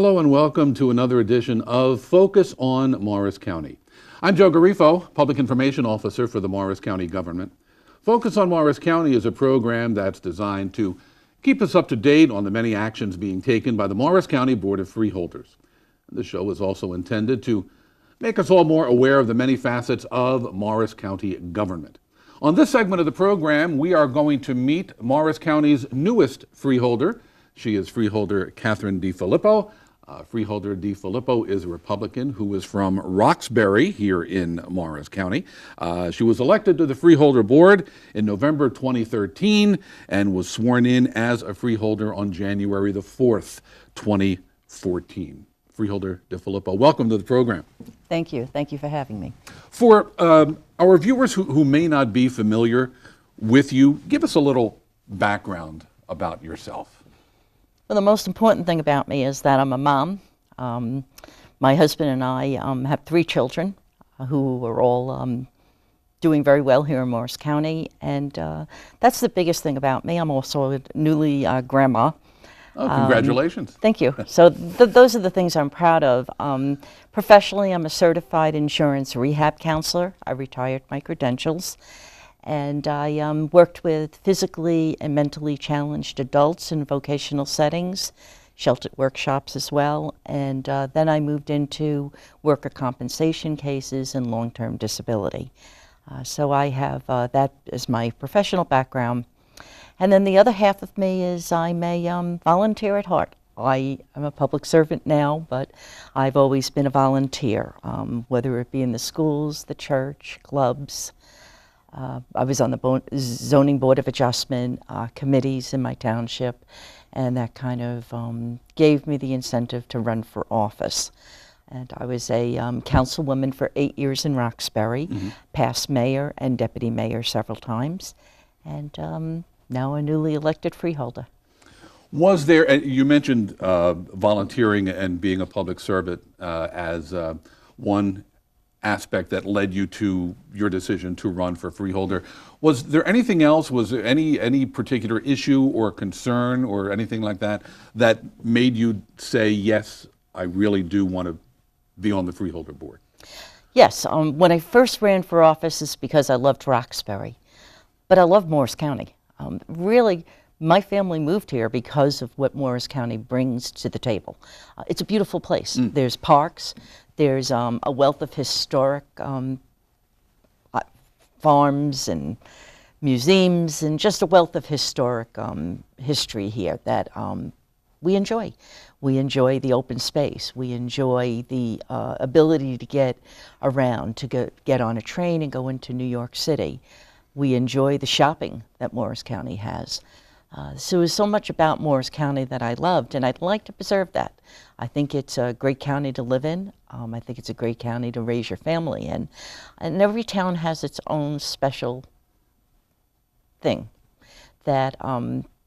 Hello and welcome to another edition of Focus on Morris County. I'm Joe Garifo, Public Information Officer for the Morris County government. Focus on Morris County is a program that's designed to keep us up to date on the many actions being taken by the Morris County Board of Freeholders. The show is also intended to make us all more aware of the many facets of Morris County government. On this segment of the program, we are going to meet Morris County's newest freeholder. She is Freeholder Kathy DeFillippo. Freeholder DeFillippo is a Republican who is from Roxbury here in Morris County. She was elected to the Freeholder Board in November 2013 and was sworn in as a freeholder on January the 4th, 2014. Freeholder DeFillippo, welcome to the program. Thank you. Thank you for having me. For our viewers who may not be familiar with you, give us a little background about yourself. Well, the most important thing about me is that I'm a mom. My husband and I have 3 children who are all doing very well here in Morris County, and that's the biggest thing about me. I'm also a newly grandma. Oh, congratulations. Thank you. So those are the things I'm proud of. Professionally, I'm a certified insurance rehab counselor. I retired my credentials. And I worked with physically and mentally challenged adults in vocational settings, sheltered workshops as well, and then I moved into worker compensation cases and long-term disability. So I have that as my professional background. And then the other half of me is I'm a volunteer at heart. I am a public servant now, but I've always been a volunteer, whether it be in the schools, the church, clubs. I was on the Zoning Board of Adjustment committees in my township, and that kind of gave me the incentive to run for office. And I was a councilwoman for 8 years in Roxbury, past mayor and deputy mayor several times, and now a newly elected freeholder. Was there, you mentioned volunteering and being a public servant as one aspect that led you to your decision to run for freeholder. Was there anything else? Was there any particular issue or concern or anything like that that made you say, yes, I really do want to be on the freeholder board? Yes. When I first ran for office, it's because I loved Roxbury, but I love Morris County. Really, my family moved here because of what Morris County brings to the table. It's a beautiful place. There's parks. There's a wealth of historic farms and museums and just a wealth of historic history here that we enjoy. We enjoy the open space. We enjoy the ability to get around, to get on a train and go into New York City. We enjoy the shopping that Morris County has. So there's so much about Morris County that I loved, and I'd like to preserve that. I think it's a great county to live in. I think it's a great county to raise your family in. And every town has its own special thing that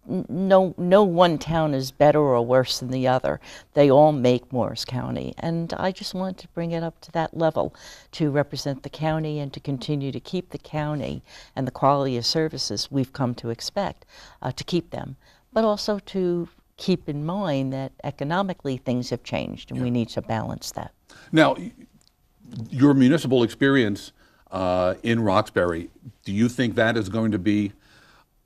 no one town is better or worse than the other. They all make Morris County, and I just wanted to bring it up to that level to represent the county and to continue to keep the county and the quality of services we've come to expect, to keep them, but also to keep in mind that economically things have changed and we need to balance that. Now, your municipal experience in Roxbury, do you think that is going to be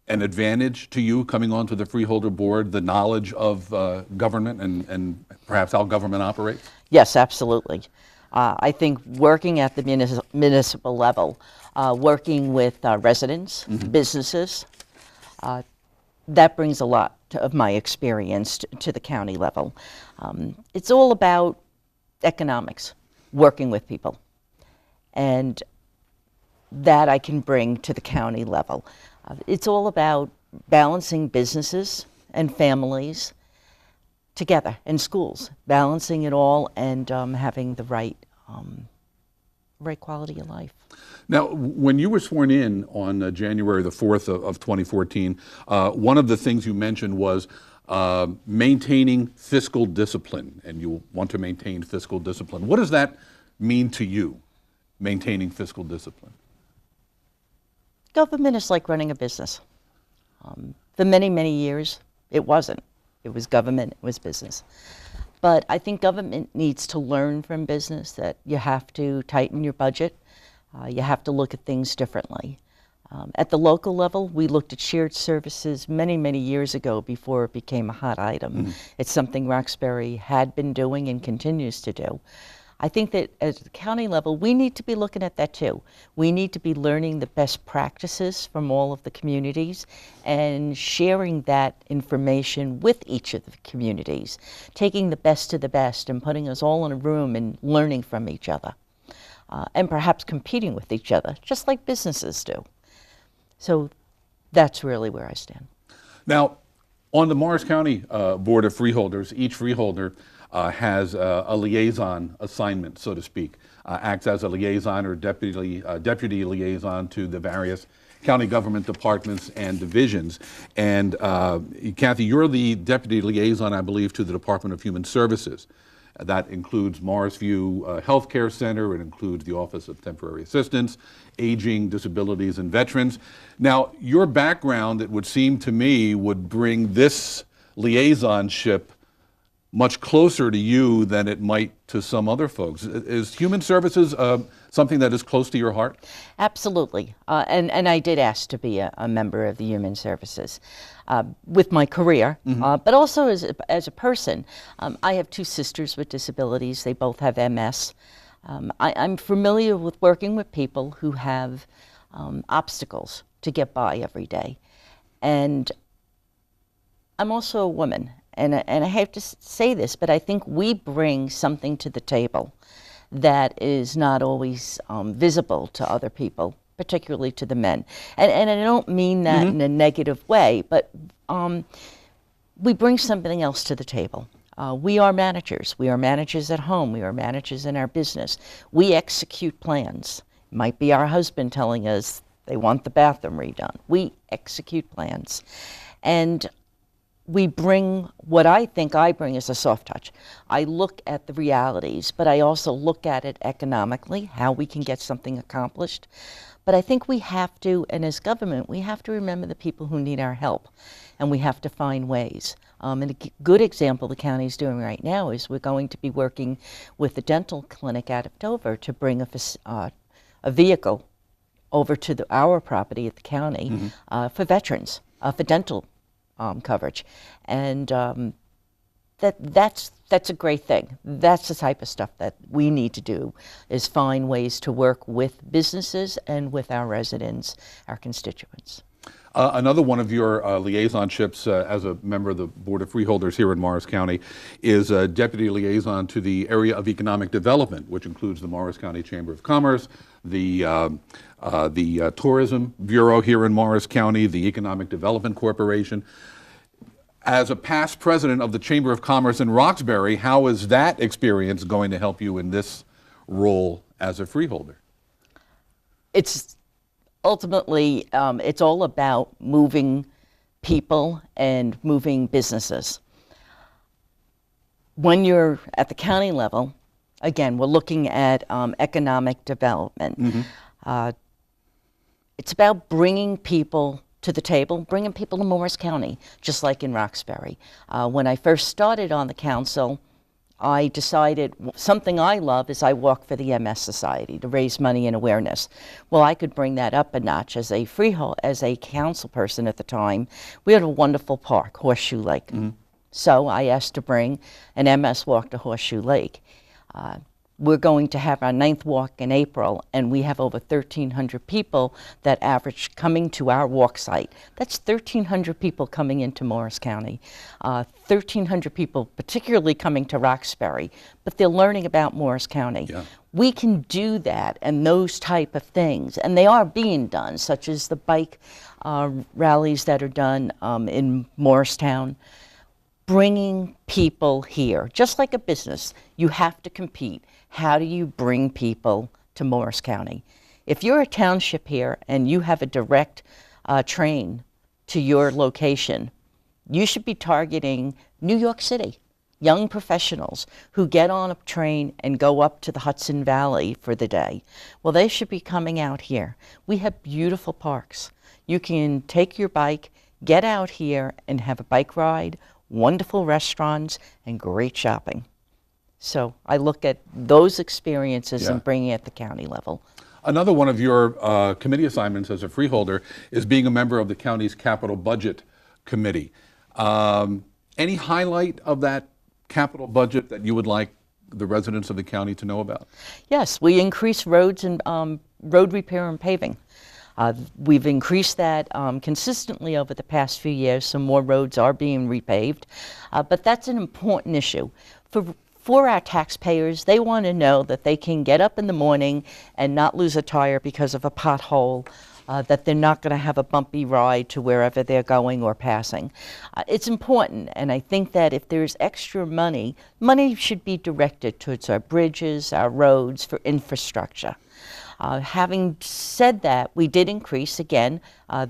an advantage to you coming onto the Freeholder Board, the knowledge of government and perhaps how government operates? Yes, absolutely. I think working at the municipal level, working with residents, businesses, that brings a lot of my experience to the county level. It's all about economics, working with people, and that I can bring to the county level. It's all about balancing businesses and families together, and schools, balancing it all and having the right quality of life. Now, when you were sworn in on January the 4th of 2014, one of the things you mentioned was maintaining fiscal discipline, and you want to maintain fiscal discipline. What does that mean to you, maintaining fiscal discipline? Government is like running a business. For many, many years, it wasn't. It was government, it was business. But I think government needs to learn from business that you have to tighten your budget. You have to look at things differently. At the local level, we looked at shared services many, many years ago before it became a hot item. It's something Roxbury had been doing and continues to do. I think that at the county level, we need to be looking at that too. We need to be learning the best practices from all of the communities and sharing that information with each of the communities, taking the best of the best and putting us all in a room and learning from each other, and perhaps competing with each other, just like businesses do. So that's really where I stand. Now, on the Morris County Board of Freeholders, each freeholder has a liaison assignment, so to speak, acts as a liaison or deputy liaison to the various county government departments and divisions. And Kathy, you're the deputy liaison, I believe, to the Department of Human Services. That includes Morrisview Healthcare Center. It includes the Office of Temporary Assistance, Aging, Disabilities, and Veterans. Now, your background, it would seem to me, would bring this liaisonship much closer to you than it might to some other folks. Is human services something that is close to your heart? Absolutely. And I did ask to be a member of the Human Services with my career, but also as a person. I have two sisters with disabilities. They both have MS. I'm familiar with working with people who have obstacles to get by every day. And I'm also a woman. And I have to say this, but I think we bring something to the table that is not always visible to other people, particularly to the men. And I don't mean that in a negative way, but we bring something else to the table. We are managers. We are managers at home. We are managers in our business. We execute plans. It might be our husband telling us they want the bathroom redone. We execute plans. And we bring, what I think I bring is a soft touch. I look at the realities, but I also look at it economically, how we can get something accomplished. But I think we have to, and as government, we have to remember the people who need our help, and we have to find ways. And a good example the county is doing right now is we're going to be working with the dental clinic out of Dover to bring a vehicle over to our property at the county for veterans, for dental coverage, and that's a great thing. That's the type of stuff that we need to do, is find ways to work with businesses and with our residents, our constituents. Another one of your liaisonships as a member of the Board of Freeholders here in Morris County is a deputy liaison to the area of economic development, which includes the Morris County Chamber of Commerce, the Tourism Bureau here in Morris County, the Economic Development Corporation. As a past president of the Chamber of Commerce in Roxbury, how is that experience going to help you in this role as a freeholder? It's ultimately, it's all about moving people and moving businesses. When you're at the county level, again, we're looking at economic development. It's about bringing people to the table, bringing people to Morris County, just like in Roxbury. When I first started on the council, I decided something I love is I walk for the MS Society to raise money and awareness. Well, I could bring that up a notch as a council person at the time. We had a wonderful park, Horseshoe Lake. So I asked to bring an MS walk to Horseshoe Lake. We're going to have our 9th walk in April, and we have over 1,300 people that average coming to our walk site. That's 1,300 people coming into Morris County. 1,300 people particularly coming to Roxbury, but they're learning about Morris County. Yeah. We can do that and those type of things, and they are being done, such as the bike rallies that are done in Morristown. Bringing people here, just like a business, you have to compete. How do you bring people to Morris County? If you're a township here and you have a direct train to your location, you should be targeting New York City, young professionals who get on a train and go up to the Hudson Valley for the day. Well, they should be coming out here. We have beautiful parks. You can take your bike, get out here and have a bike ride, wonderful restaurants, and great shopping. So I look at those experiences Yeah. and bringing it at the county level. Another one of your committee assignments as a freeholder is being a member of the county's capital budget committee. Any highlight of that capital budget that you would like the residents of the county to know about? Yes, we increased roads and road repair and paving. We've increased that consistently over the past few years. Some more roads are being repaved, but that's an important issue. For our taxpayers, they want to know that they can get up in the morning and not lose a tire because of a pothole, that they're not going to have a bumpy ride to wherever they're going or passing. It's important, and I think that if there's extra money, money should be directed towards our bridges, our roads, for infrastructure. Having said that, we did increase, again,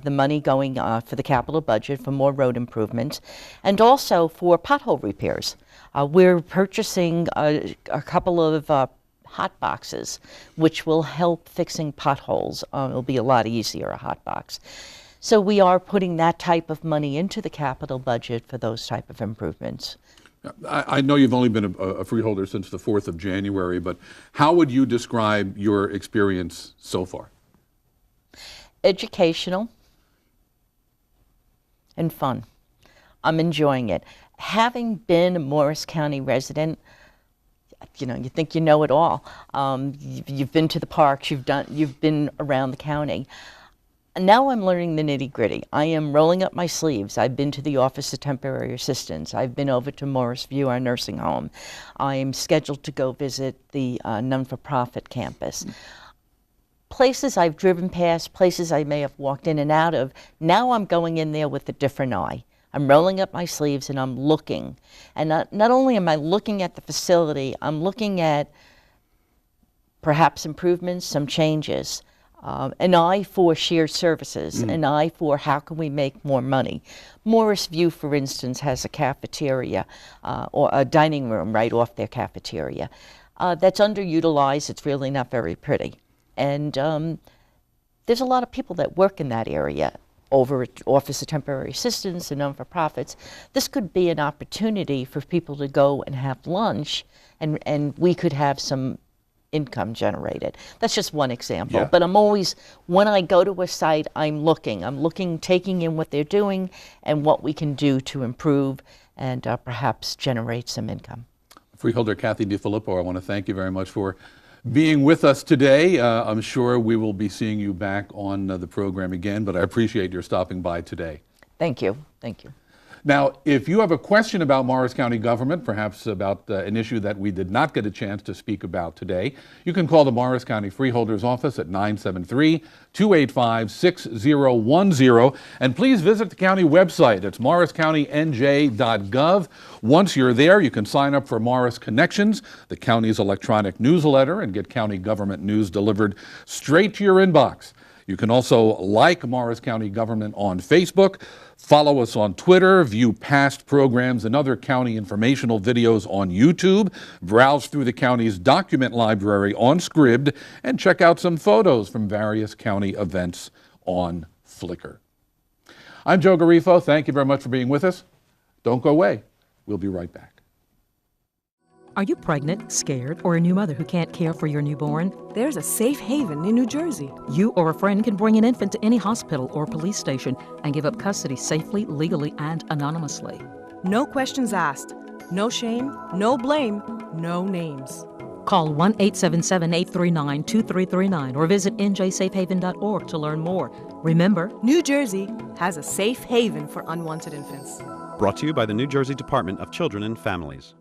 the money going for the capital budget for more road improvements and also for pothole repairs. We're purchasing a couple of hot boxes, which will help fixing potholes. It'll be a lot easier, a hot box. So we are putting that type of money into the capital budget for those type of improvements. I know you've only been a freeholder since the 4th of January, but how would you describe your experience so far? Educational and fun. I'm enjoying it. Having been a Morris County resident, you know, you think you know it all. You've been to the parks, you've been around the county. Now I'm learning the nitty-gritty. I am rolling up my sleeves. I've been to the Office of Temporary Assistance. I've been over to Morris View, our nursing home. I'm scheduled to go visit the non-for-profit campus. Places I've driven past, places I may have walked in and out of, now I'm going in there with a different eye. I'm rolling up my sleeves and I'm looking. And not only am I looking at the facility, I'm looking at perhaps improvements, some changes. An eye for shared services, an eye for how can we make more money. Morris View, for instance, has a cafeteria or a dining room right off their cafeteria. That's underutilized. It's really not very pretty. And there's a lot of people that work in that area over at Office of Temporary Assistance and non-for-profits. This could be an opportunity for people to go and have lunch, and we could have some income generated. That's just one example. Yeah. But I'm always, when I go to a site, I'm looking, taking in what they're doing and what we can do to improve and perhaps generate some income. Freeholder Kathy DeFillippo, I want to thank you very much for being with us today. I'm sure we will be seeing you back on the program again, but I appreciate your stopping by today. Thank you. Thank you. Now, if you have a question about Morris County government, perhaps about an issue that we did not get a chance to speak about today, you can call the Morris County Freeholders Office at 973-285-6010. And please visit the county website. It's morriscountynj.gov. Once you're there, you can sign up for Morris Connections, the county's electronic newsletter, and get county government news delivered straight to your inbox. You can also like Morris County Government on Facebook, follow us on Twitter, view past programs and other county informational videos on YouTube, browse through the county's document library on Scribd, and check out some photos from various county events on Flickr. I'm Joe Garifo. Thank you very much for being with us. Don't go away. We'll be right back. Are you pregnant, scared, or a new mother who can't care for your newborn? There's a safe haven in New Jersey. You or a friend can bring an infant to any hospital or police station and give up custody safely, legally, and anonymously. No questions asked. No shame, no blame, no names. Call 1-877-839-2339 or visit njsafehaven.org to learn more. Remember, New Jersey has a safe haven for unwanted infants. Brought to you by the New Jersey Department of Children and Families.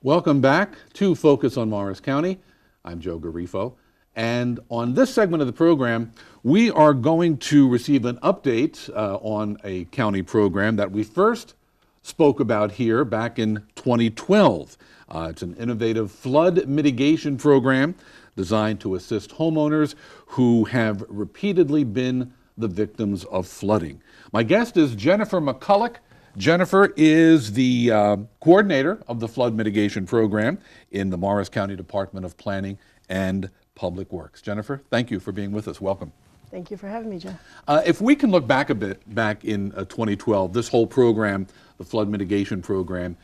Welcome back to Focus on Morris County. I'm Joe Garifo. And on this segment of the program, we are going to receive an update on a county program that we first spoke about here back in 2012. It's an innovative flood mitigation program designed to assist homeowners who have repeatedly been the victims of flooding. My guest is Jennifer McCulloch. Jennifer is the coordinator of the flood mitigation program in the Morris County Department of Planning and Public Works. Jennifer, thank you for being with us. Welcome. Thank you for having me, Joe. If we can look back a bit, back in 2012, this whole program, the flood mitigation program,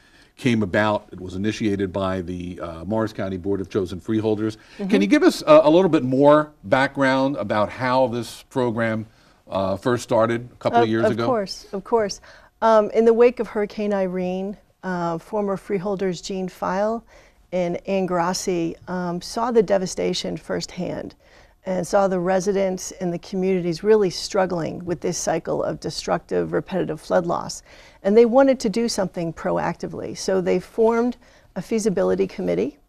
came about. It was initiated by the Morris County Board of Chosen Freeholders. Can you give us a little bit more background about how this program first started a couple of years ago? Of course. In the wake of Hurricane Irene, former freeholders Gene File and Ann Grassi saw the devastation firsthand and saw the residents and the communities really struggling with this cycle of destructive, repetitive flood loss. And they wanted to do something proactively. So they formed a feasibility committee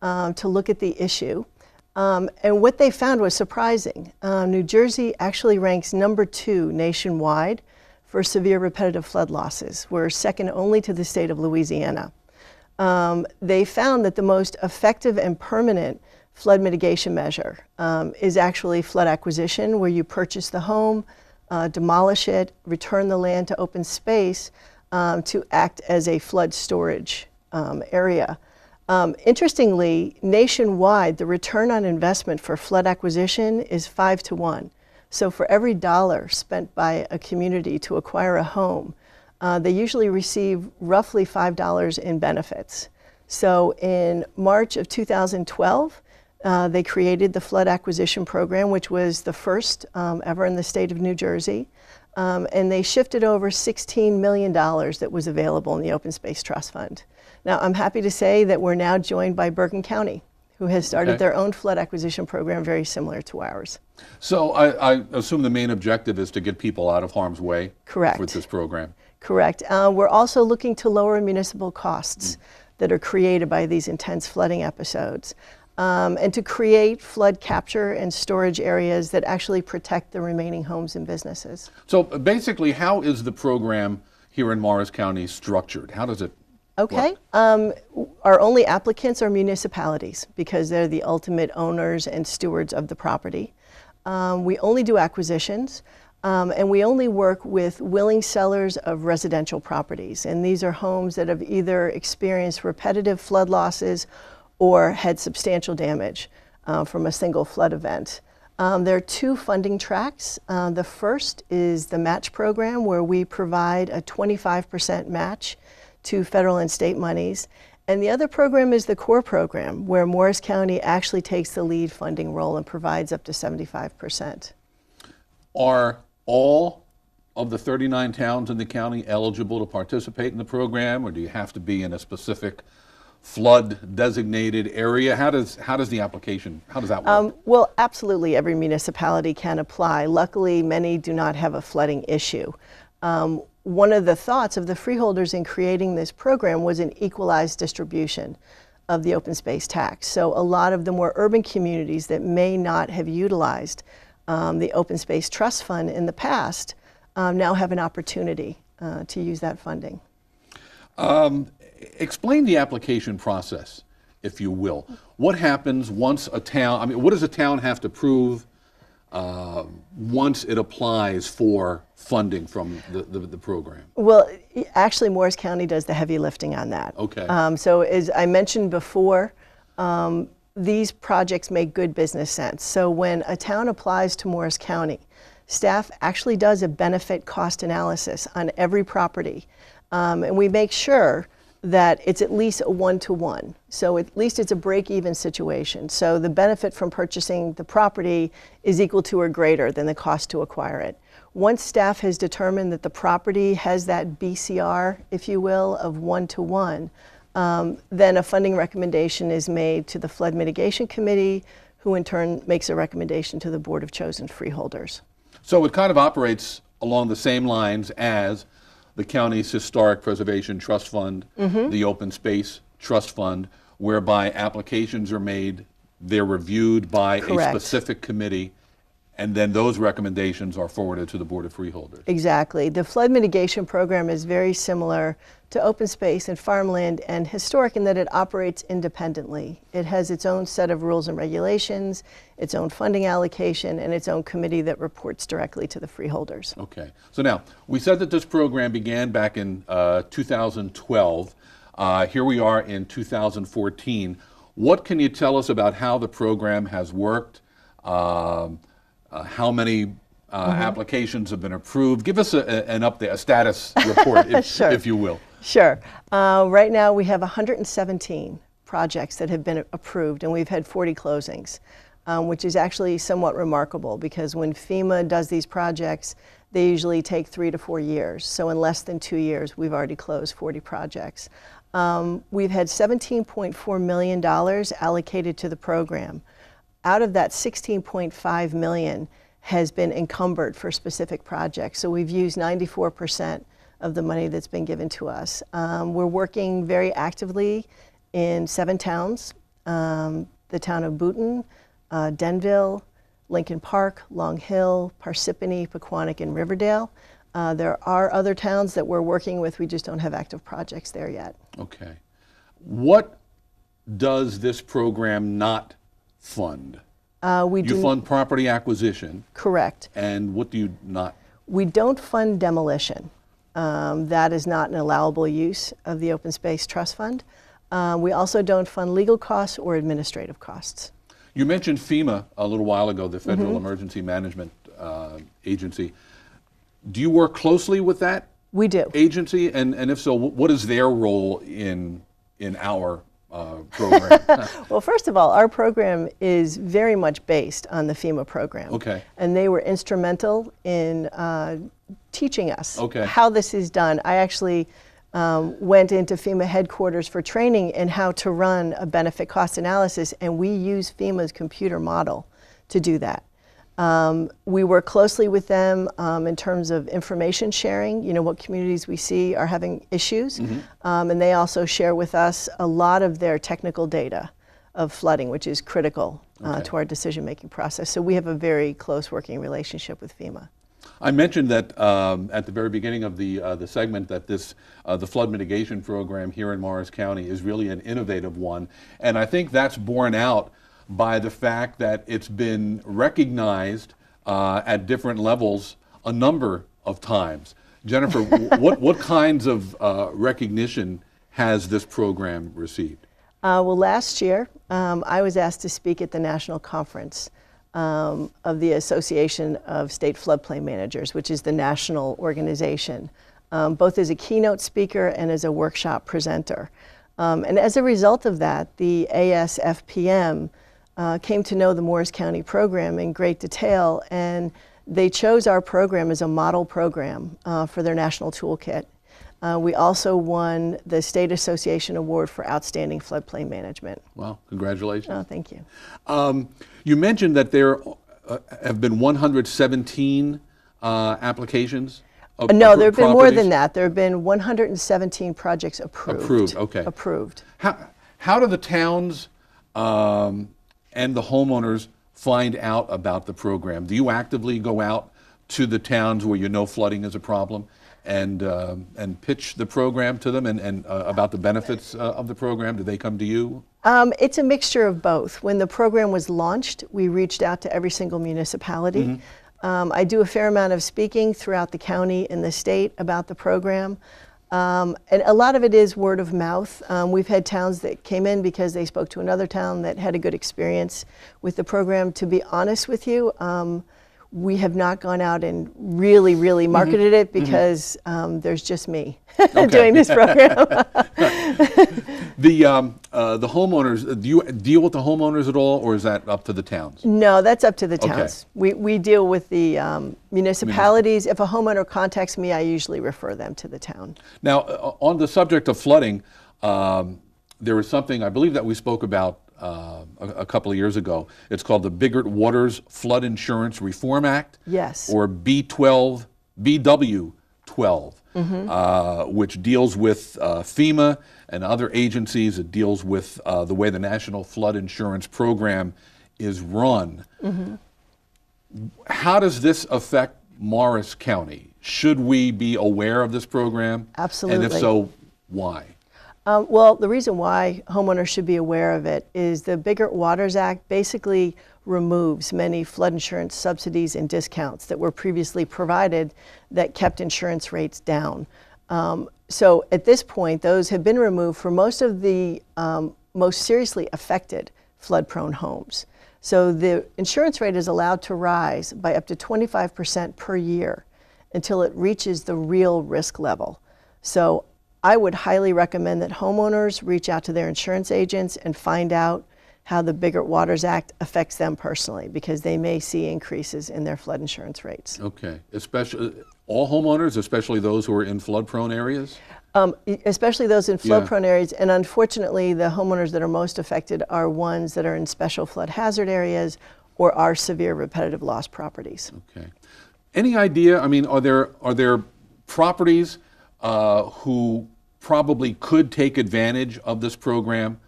to look at the issue. And what they found was surprising. New Jersey actually ranks #2 nationwide for severe repetitive flood losses. We're second only to the state of Louisiana. They found that the most effective and permanent flood mitigation measure is actually flood acquisition, where you purchase the home, demolish it, return the land to open space to act as a flood storage area. Interestingly, nationwide, the return on investment for flood acquisition is 5 to 1. So for every dollar spent by a community to acquire a home, they usually receive roughly $5 in benefits. So in March of 2012, they created the Flood Acquisition Program, which was the first ever in the state of New Jersey. And they shifted over $16 million that was available in the Open Space Trust Fund. Now, I'm happy to say that we're now joined by Bergen County, who has started their own flood acquisition program very similar to ours. So I assume the main objective is to get people out of harm's way. Correct. With this program. Correct. We're also looking to lower municipal costs that are created by these intense flooding episodes, and to create flood capture and storage areas that actually protect the remaining homes and businesses. So basically, how is the program here in Morris County structured? How does it Okay. Our only applicants are municipalities because they're the ultimate owners and stewards of the property. We only do acquisitions, and we only work with willing sellers of residential properties. And these are homes that have either experienced repetitive flood losses or had substantial damage from a single flood event. There are 2 funding tracks. The first is the match program, where we provide a 25% match to federal and state monies. And the other program is the core program, where Morris County actually takes the lead funding role and provides up to 75%. Are all of the 39 towns in the county eligible to participate in the program, or do you have to be in a specific flood designated area? How does the application, how does that work? Well, absolutely every municipality can apply. Luckily, many do not have a flooding issue. One of the thoughts of the freeholders in creating this program was an equalized distribution of the open space tax. So a lot of the more urban communities that may not have utilized the Open Space Trust Fund in the past now have an opportunity to use that funding. Explain the application process, if you will. What happens once a town, what does a town have to prove once it applies for funding from the program? Well, actually, Morris County does the heavy lifting on that. Okay. So as I mentioned before, these projects make good business sense. So when a town applies to Morris County, staff actually does a benefit cost analysis on every property. And we make sure that it's at least a 1-to-1. So at least it's a break-even situation. So the benefit from purchasing the property is equal to or greater than the cost to acquire it. Once staff has determined that the property has that BCR, if you will, of 1-to-1, then a funding recommendation is made to the Flood Mitigation Committee, who in turn makes a recommendation to the Board of Chosen Freeholders. So it kind of operates along the same lines as the county's Historic Preservation Trust Fund, the Open Space Trust Fund, whereby applications are made, they're reviewed by a specific committee, and then those recommendations are forwarded to the Board of Freeholders. Exactly. The flood mitigation program is very similar to open space and farmland and historic in that it operates independently. It has its own set of rules and regulations, its own funding allocation, and its own committee that reports directly to the freeholders. Okay. So now, we said that this program began back in 2012. Here we are in 2014. What can you tell us about how the program has worked? How many applications have been approved? Give us an update, a status report, if you will. Sure. Right now we have 117 projects that have been approved, and we've had 40 closings, which is actually somewhat remarkable because when FEMA does these projects, they usually take 3 to 4 years. So in less than 2 years, we've already closed 40 projects. We've had $17.4 million allocated to the program. Out of that, $16.5 million has been encumbered for specific projects. So we've used 94% of the money that's been given to us. We're working very actively in 7 towns, the town of Boonton, Denville, Lincoln Park, Long Hill, Parsippany, Pequannock, and Riverdale. There are other towns that we're working with. We just don't have active projects there yet. Okay. What does this program not fund? You fund property acquisition. Correct. And what do you not? We don't fund demolition. That is not an allowable use of the Open Space Trust Fund. We also don't fund legal costs or administrative costs. You mentioned FEMA a little while ago, the Federal Emergency Management Agency. Do you work closely with that We do. agency? And if so, what is their role in our program? Well, first of all, our program is very much based on the FEMA program. Okay. And they were instrumental in teaching us Okay. how this is done. I actually went into FEMA headquarters for training in how to run a benefit cost analysis, and we use FEMA's computer model to do that. We work closely with them in terms of information sharing, you know, what communities we see are having issues. And they also share with us a lot of their technical data of flooding, which is critical to our decision-making process. So we have a very close working relationship with FEMA. I mentioned that at the very beginning of the segment that the flood mitigation program here in Morris County is really an innovative one, and I think that's borne out by the fact that it's been recognized at different levels a number of times. Jennifer, what kinds of recognition has this program received? Well, last year I was asked to speak at the national conference of the Association of State Floodplain Managers, which is the national organization, both as a keynote speaker and as a workshop presenter. And as a result of that, the ASFPM came to know the Morris County program in great detail, and they chose our program as a model program for their national toolkit. We also won the State Association Award for Outstanding Floodplain Management. Well, congratulations. Oh, thank you. You mentioned that there have been 117 applications. No, there have been more than that. There have been 117 projects approved. Approved, okay. Approved. How do the towns and the homeowners find out about the program? Do you actively go out to the towns where you know flooding is a problem and pitch the program to them and about the benefits of the program? Do they come to you? It's a mixture of both. When the program was launched, we reached out to every single municipality. I do a fair amount of speaking throughout the county and the state about the program. And a lot of it is word of mouth. We've had towns that came in because they spoke to another town that had a good experience with the program. To be honest with you, we have not gone out and really marketed it because there's just me doing this program. The homeowners, do you deal with the homeowners at all, or is that up to the towns? No, that's up to the Okay. towns. We deal with the municipalities. If a homeowner contacts me, I usually refer them to the town. Now, on the subject of flooding, there was something I believe that we spoke about a couple of years ago. It's called the Biggert Waters Flood Insurance Reform Act. Yes. Or BW12, which deals with FEMA and other agencies. It deals with the way the National Flood Insurance Program is run. How does this affect Morris County? Should we be aware of this program? Absolutely. And if so, why? Well, the reason why homeowners should be aware of it is the Biggert Waters Act basically removes many flood insurance subsidies and discounts that were previously provided that kept insurance rates down. So at this point, those have been removed for most of the most seriously affected flood-prone homes. So the insurance rate is allowed to rise by up to 25% per year until it reaches the real risk level. So I would highly recommend that homeowners reach out to their insurance agents and find out how the Bigger Waters Act affects them personally, because they may see increases in their flood insurance rates. Okay. Especially all homeowners, especially those who are in flood-prone areas? Especially those in flood-prone areas, and unfortunately the homeowners that are most affected are ones that are in special flood hazard areas or are severe repetitive loss properties. Okay. Any idea, I mean, are there properties who probably could take advantage of this program,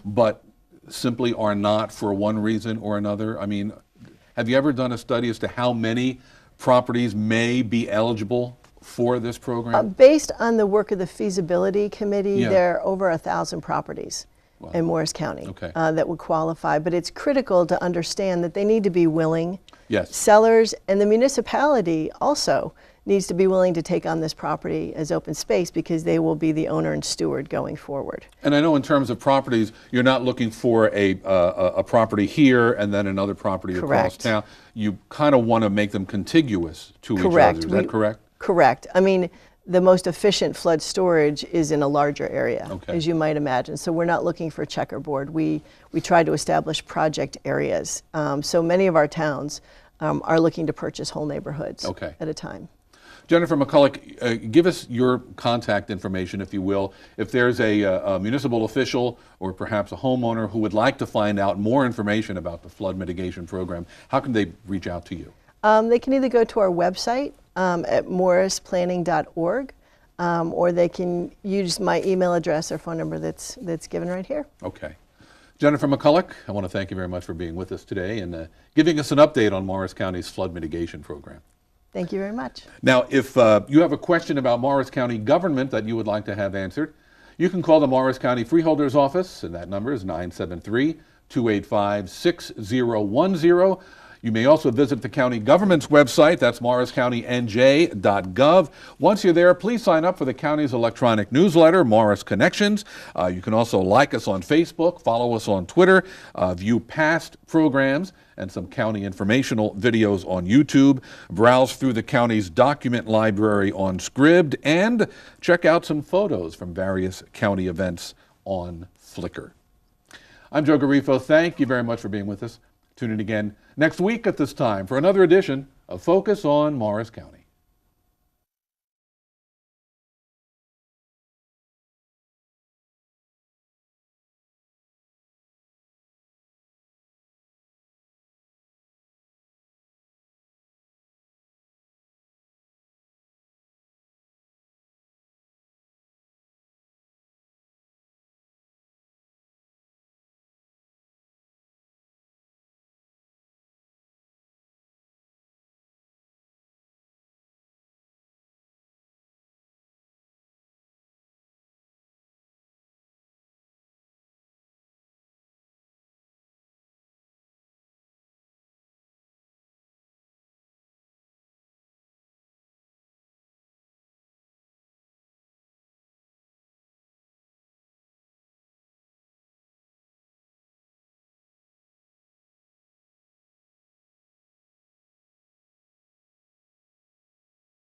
but simply are not for one reason or another? I mean, have you ever done a study as to how many properties may be eligible for this program? Based on the work of the feasibility committee, Yeah. there are over 1,000 properties in Morris County that would qualify, but it's critical to understand that they need to be willing. Yes. Sellers and the municipality also needs to be willing to take on this property as open space, because they will be the owner and steward going forward. And I know in terms of properties, you're not looking for a property here and then another property across Correct. town. You kind of want to make them contiguous to Correct. each other. Is that correct? Correct. I mean, the most efficient flood storage is in a larger area, Okay. as you might imagine. So we're not looking for checkerboard. We try to establish project areas. So many of our towns are looking to purchase whole neighborhoods at a time. Jennifer McCulloch, give us your contact information, if you will. If there's a municipal official or perhaps a homeowner who would like to find out more information about the flood mitigation program, how can they reach out to you? They can either go to our website at morrisplanning.org, or they can use my email address or phone number that's given right here. Okay. Jennifer McCulloch, I want to thank you very much for being with us today and giving us an update on Morris County's flood mitigation program. Thank you very much. Now, if you have a question about Morris County government that you would like to have answered, you can call the Morris County Freeholder's office, and that number is 973-285-6010. You may also visit the county government's website, that's morriscountynj.gov. Once you're there, please sign up for the county's electronic newsletter, Morris Connections. You can also like us on Facebook, follow us on Twitter, view past programs and some county informational videos on YouTube, browse through the county's document library on Scribd, and check out some photos from various county events on Flickr. I'm Joe Garifo. Thank you very much for being with us. Tune in again next week at this time for another edition of Focus on Morris County.